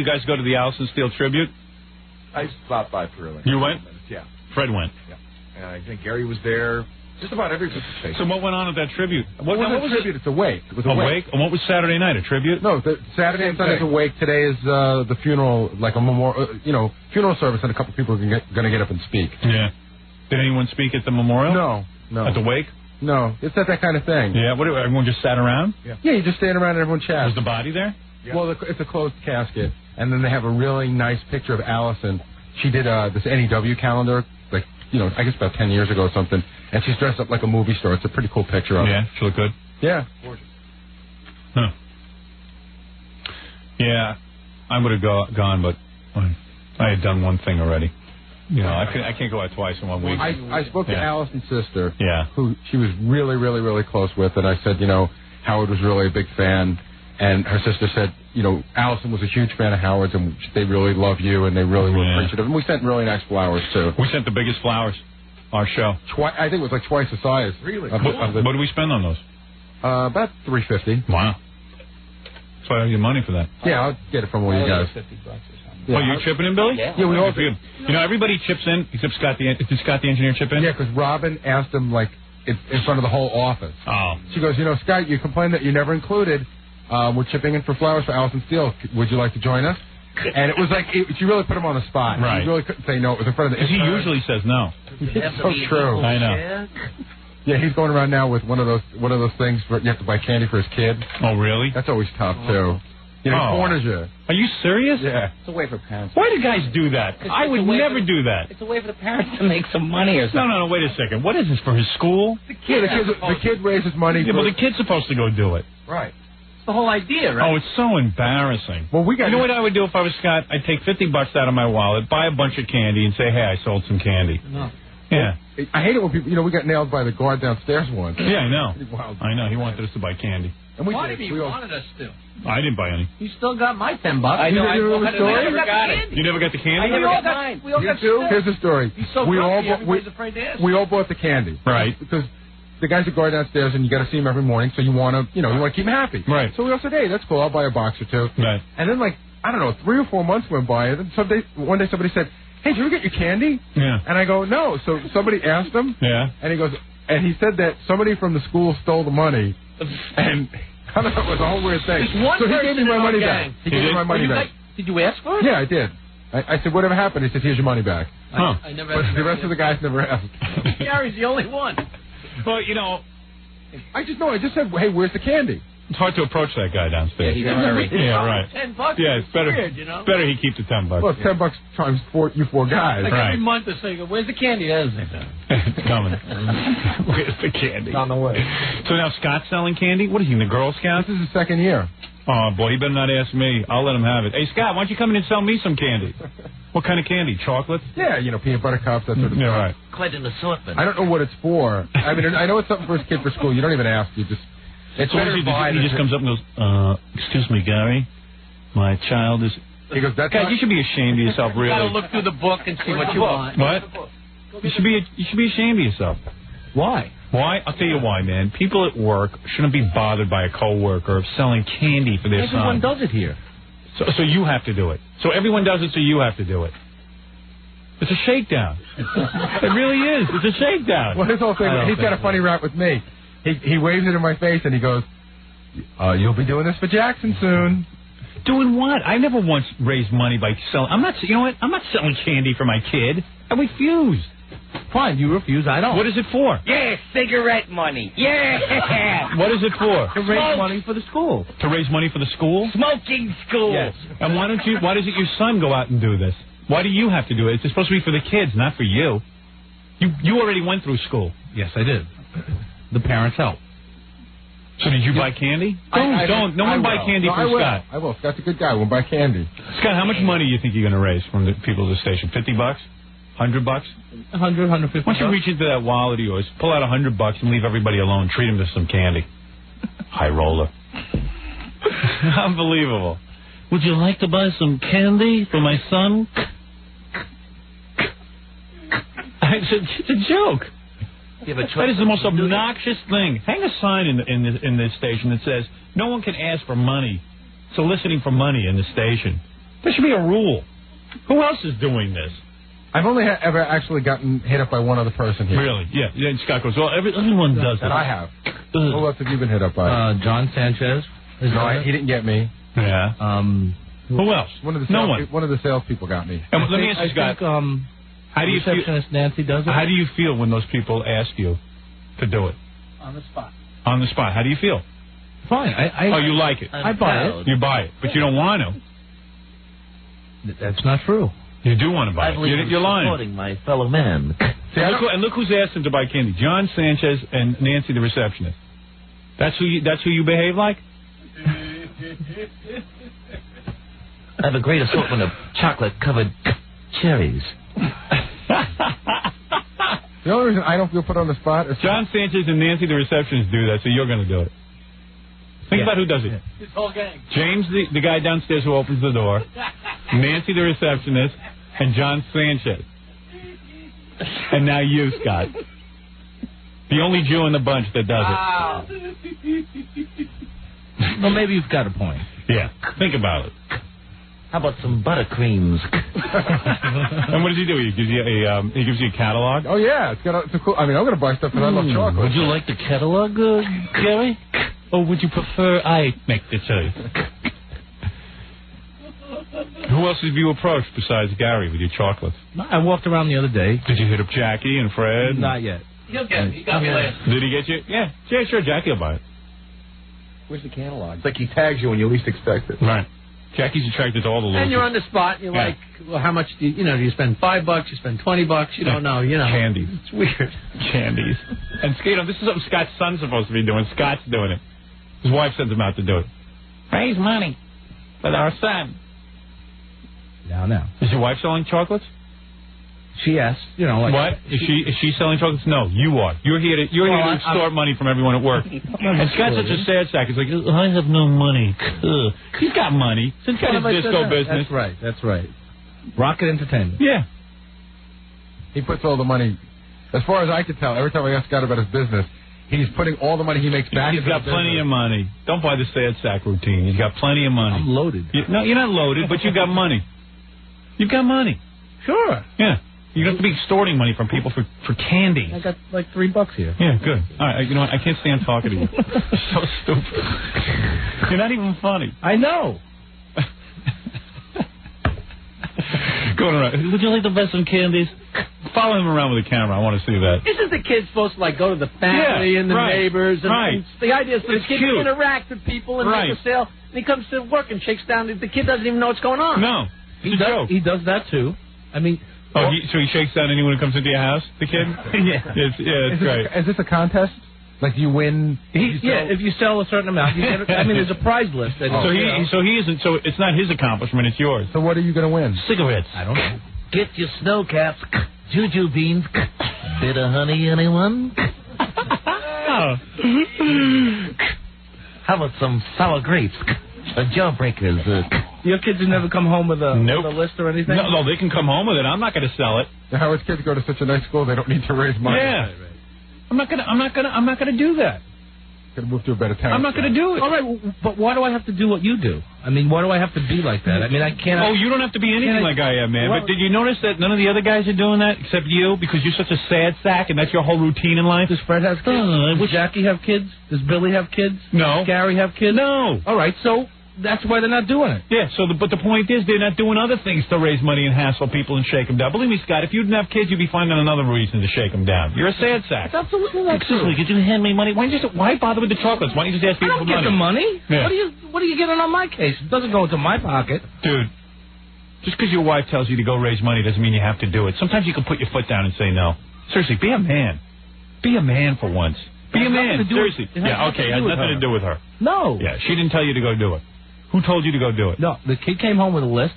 guys go to the Allison Steele tribute? I stopped by for You went? Yeah. Fred went. Yeah. And I think Gary was there. Just about every participation. So what went on at that tribute? What was a tribute? It's a wake. It was a wake. And what was Saturday night? A tribute? No, Saturday and Sunday is a wake. Today is the funeral, like a memorial, funeral service, and a couple people are going to get up and speak. Yeah. Did anyone speak at the memorial? No. At the wake? No. It's not that kind of thing. Yeah. What? Everyone just sat around? Yeah, you just stand around and everyone chats. Was the body there? Yeah. Well, it's a closed casket, and then they have a really nice picture of Allison. She did this NEW calendar, like, I guess about 10 years ago or something, and she's dressed up like a movie star. It's a pretty cool picture of her. Yeah, she looked good? Yeah. Gorgeous. Huh. Yeah, I would have gone, but I had done one thing already. I can't go out twice in 1 week. I spoke to Allison's sister, yeah, who she was really, really, really close with, and I said, Howard was really a big fan, and her sister said, Allison was a huge fan of Howard's, and they really love you, and they really were appreciative. And we sent really nice flowers, too. We sent the biggest flowers, our show. I think it was like twice the size. Really? What do we spend on those? About $350. Wow. So I owe you money for that. Yeah, I'll get it from all you guys. $50 or something. Yeah. Oh, you're chipping in, Billy? Yeah, we all do. Everybody chips in, except Scott the engineer chip in? Yeah, because Robin asked him, like, in front of the whole office. Oh. She goes, Scott, you complained that you never included. We're chipping in for flowers for Allison Steele. Would you like to join us? And it was like, she really put him on the spot. Right. He really couldn't say no. It was in front of the He usually says no. It's so true. I know. Yeah, he's going around now with one of those things where you have to buy candy for his kid. Oh, really? That's always tough, too. He corners you. Are you serious? Yeah. It's a way for parents. Why do guys do that? I would never do that. It's a way for the parents to make some money or something. No, wait a second. What is this, for his school? The kid raises money. Yeah, but the kid's supposed to go do it. Right. The whole idea, right? Oh, it's so embarrassing. Well, you know what I would do if I was Scott? I'd take $50 out of my wallet, buy a bunch of candy, and say, hey, I sold some candy. No. Yeah. I hate it when people, we got nailed by the guard downstairs once. Yeah, I know. Wild. I know. He wanted us to buy candy. And we wanted us to. I didn't buy any. You still got my $10. I know. You never got it. You never got the candy? I never got mine. We all got too? Here's the story. He's so everybody's afraid to ask. We all bought the candy. Right. Because the guys that guard downstairs, and you got to see them every morning, so you want to, you want to keep them happy. Right. So we all said, hey, that's cool. I'll buy a box or two. Right. And then, I don't know, 3 or 4 months went by, and then one day somebody said, hey, did you ever get your candy? Yeah. And I go, no. So somebody asked him. Yeah. And he goes, and he said that somebody from the school stole the money. And I don't know, it was a whole weird thing. So he gave me my money back. He gave me my money back. Did you ask for it? Yeah, I did. I said, whatever happened? He said, here's your money back. Huh. I never. But the rest of the guys never asked. Gary's the only one. Well, I just said, hey, where's the candy? It's hard to approach that guy downstairs. Yeah, right. $10. Yeah, it's better. Weird, better he keeps the $10. Well, it's $10 times you four guys. Like right. Every month they say, where's the candy? It's coming. Where's the candy? It's on the way. So now Scott's selling candy? What is he, in the Girl Scouts? This is his second year. Oh, boy, he better not ask me. I'll let him have it. Hey, Scott, why don't you come in and sell me some candy? What kind of candy? Chocolate? Yeah, peanut butter cups, that sort of stuff. Yeah, right. Quite an assortment. I don't know what it's for. I mean, I know it's something for his kid for school. You don't even ask. You just... It's so he just comes up and goes, excuse me, Gary, my child is... He goes, that's God, you should be ashamed of yourself, really. You gotta look through the book and see what you want. What? You should be ashamed of yourself. Why? Why? I'll tell you why, man. People at work shouldn't be bothered by a coworker of selling candy for their son. Everyone does it here. So you have to do it. So everyone does it, so you have to do it. It's a shakedown. It really is. It's a shakedown. Well, his whole thing, he's got a funny rap with me. He waves it in my face and he goes, you'll be doing this for Jackson soon. Doing what? I never once raised money by selling. I'm not selling candy for my kid. I refuse. Fine, you refuse. I don't. What is it for? Yeah, cigarette money. Yeah. What is it for? To raise money for the school. To raise money for the school? Smoking school. Yes. And why doesn't your son go out and do this? Why do you have to do it? It's supposed to be for the kids, not for you. You already went through school. Yes, I did. The parents help. So did you buy candy? Don't. No one buy candy from Scott. I will. Scott's a good guy. We'll buy candy. Scott, how much money do you think you're going to raise from the people at the station? $50? $100? 100, 150. Why don't you reach into that wallet of yours, pull out $100 and leave everybody alone, treat them to some candy. High roller. Unbelievable. Would you like to buy some candy for my son? It's a joke. That is the most obnoxious thing. Hang a sign in this station that says, no one can ask for money, soliciting for money in the station. There should be a rule. Who else is doing this? I've only ever actually gotten hit up by one other person here. Really? Yeah. And Scott goes, well, everyone does that. That I have. Who else have you been hit up by? John Sanchez. No, he didn't get me. Yeah. Who else? One of the salespeople got me. And let me ask you, Scott. How do you feel? Nancy does it. How do you feel when those people ask you to do it? On the spot. On the spot. How do you feel? Fine. Oh, you like it? I buy it. You buy it, but you don't want to. That's not true. You do want to buy it. You're lying. Supporting my fellow man. And look who's asked him to buy candy: John Sanchez and Nancy, the receptionist. That's who you behave like. I have a great assortment of chocolate-covered cherries. The only reason I don't feel put on the spot is John Sanchez and Nancy, the receptionist, do that, so you're going to do it. Think about who does it. This whole gang. James, the guy downstairs who opens the door, Nancy, the receptionist, and John Sanchez. And now you, Scott. The only Jew in the bunch that does it. Well, maybe you've got a point. Yeah, think about it. How about some buttercreams? And what does he do? He gives you a catalog? Oh, yeah. It's a cool... I mean, I'm going to buy stuff because I love chocolate. Would you like the catalog, Gary? Or would you prefer I make the choice? Who else have you approached besides Gary with your chocolates? I walked around the other day. Did you hit up Jackie and Fred? Not yet. He'll get me. He got me last. Did he get you? Yeah, sure. Jackie will buy it. Where's the catalog? It's like he tags you when you least expect it. Right. Jackie's attracted to all the losers. And you're on the spot. You're like, well, how much do you spend $5? You spend $20? You don't know. Candies. It's weird. Candies. And this is something Scott's son's supposed to be doing. Scott's doing it. His wife sends him out to do it. Raise money with our son. Now. Is your wife selling chocolates? She asked, what? Is she selling chocolates? No, you are. You're here to extort money from everyone at work. And Scott's such a sad sack. He's like, I have no money. He's got money. He's got his disco business. That's right. Rocket Entertainment. Yeah. He puts all the money, as far as I could tell, every time I ask Scott about his business, he's putting all the money he makes back. He's got plenty of money. Don't buy the sad sack routine. He's got plenty of money. I'm loaded. No, you're not loaded, but you've got money. You've got money. Sure. Yeah. You don't have to be extorting money from people for candy. I got like $3 here. Yeah, good. All right, you know what? I can't stand talking to you. You're so stupid. You're not even funny. I know. Going around. Would you like the best of candies? Follow him around with the camera. I want to see that. Isn't the kid supposed to go to the family and the neighbors? And the idea is for the kid to interact with people and make a sale. And he comes to work and shakes down. The kid doesn't even know what's going on. No. He does that too. I mean... Oh, so he shakes down anyone who comes into your house, the kid? It's great. Is this a contest? Like you win? If you sell a certain amount, you get there's a prize list. So he isn't. So it's not his accomplishment; it's yours. So what are you going to win? Cigarettes. I don't know. Get your snow caps, juju beans, bit of honey, anyone? How about some sour grapes? Jawbreakers. Your kids have never come home with a list or anything? No, they can come home with it. I'm not going to sell it. The Howard's kids go to such a nice school; they don't need to raise money. Yeah, I'm not gonna do that. Gonna move to a better town. I'm not gonna do it. All right, but why do I have to do what you do? I mean, why do I have to be like that? I mean, I can't. Oh, you don't have to be anything like I am, man. But did you notice that none of the other guys are doing that except you because you're such a sad sack and that's your whole routine in life? Does Fred have kids? Does Jackie have kids? Does Billy have kids? No. Does Gary have kids? No. All right, so. That's why they're not doing it. Yeah, but the point is they're not doing other things to raise money and hassle people and shake them down. Believe me, Scott, if you didn't have kids, you'd be finding another reason to shake them down. You're a sad sack. That's absolutely not true. Could you hand me money? Why bother with the chocolates? Why don't you just ask people for money? I don't get the money. Yeah. What are you getting on my case? It doesn't go into my pocket. Dude, just because your wife tells you to go raise money doesn't mean you have to do it. Sometimes you can put your foot down and say no. Seriously, be a man. Be a man for once. Be a man. Seriously. Yeah, okay, it has nothing to do with her. No. Yeah, she didn't tell you to go do it. Who told you to go do it? No, the kid came home with a list.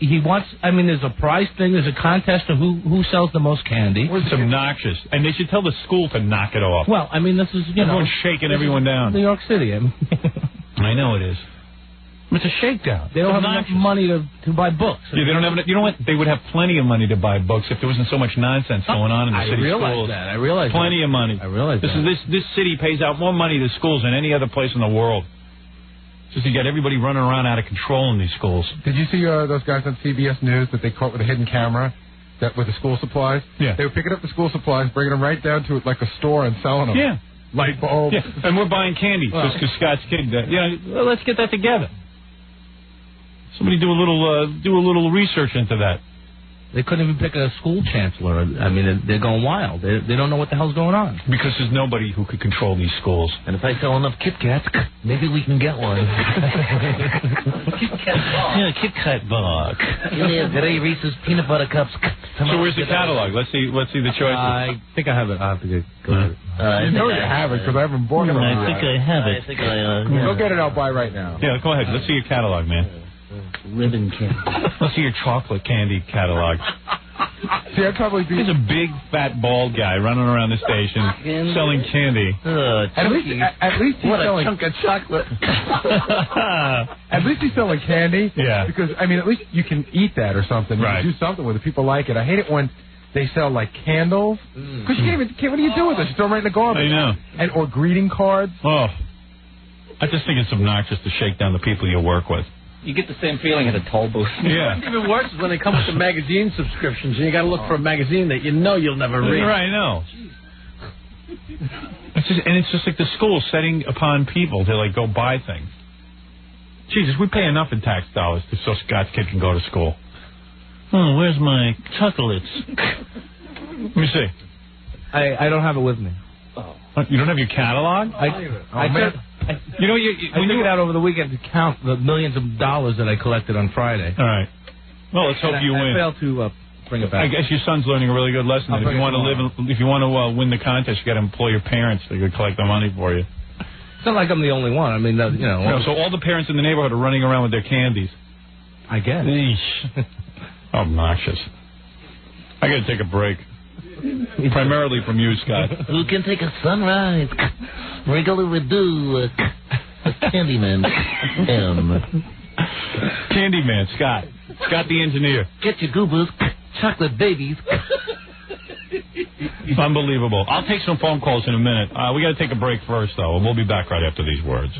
He wants, there's a prize thing. There's a contest of who sells the most candy. It's obnoxious. And they should tell the school to knock it off. Well, this is, everyone's shaking everyone down. New York City. I know it is. It's a shakedown. They don't have enough money to buy books. Yeah, they don't have. You know what? They would have plenty of money to buy books if there wasn't so much nonsense going on in the city schools. I realize plenty of money. I realize this city pays out more money to schools than any other place in the world. Just you got everybody running around out of control in these schools. Did you see those guys on CBS News that they caught with a hidden camera with the school supplies? Yeah. They were picking up the school supplies, bringing them right down to like a store and selling them. Yeah. Light bulbs. Yeah. And we're buying candy just because Scott's kid. Well, let's get that together. Somebody do a little research into that. They couldn't even pick a school chancellor. I mean, they're going wild. They don't know what the hell's going on. Because there's nobody who could control these schools. And if I sell enough Kit Kats, maybe we can get one. Kit Kat bar. Yeah, Kit Kat bar. Yeah, Gray Reese's peanut butter cups. So where's the catalog? Let's see the choices. I think I have it. I'll have to go. You know you have it because I haven't bought it. I think I have it. Go get it. I'll buy right now. Yeah, go ahead. Let's see your catalog, man. Ribbon candy. Let's see your chocolate candy catalog. See, I'd probably be... He's a big, fat, bald guy running around the station selling candy. At least he's selling... a chunk of chocolate. At least he's selling candy. Yeah. Because, I mean, at least you can eat that or something. You Right. can do something with it. People like it. I hate it when they sell, like, candles. Because you can't even... What do you do with it? You throw them right in the garbage. I know. Or greeting cards. Oh. I just think it's obnoxious to shake down the people you work with. You get the same feeling at a toll booth. Yeah. What's even worse is when they come with the magazine subscriptions, and you got to look for a magazine that you'll never read. Right, I know. It's just like the school setting upon people to like go buy things. Jesus, we pay enough in tax dollars so Scott's kid can go to school. Oh, where's my chocolates? Let me see. I don't have it with me. You don't have your catalog? I took it out over the weekend to count the millions of dollars that I collected on Friday. All right. Well, let's hope you win. I failed to bring it back. I guess your son's learning a really good lesson. If you want to win the contest, you got to employ your parents to collect the money for you. It's not like I'm the only one. I mean, So all the parents in the neighborhood are running around with their candies. I guess. Obnoxious. I got to take a break. Primarily from you, Scott. Who can take a sunrise? Regular redo. Candyman. Candyman, Scott. Scott the engineer. Get your goobers. Chocolate babies. Unbelievable. I'll take some phone calls in a minute. We got to take a break first, though, and we'll be back right after these words.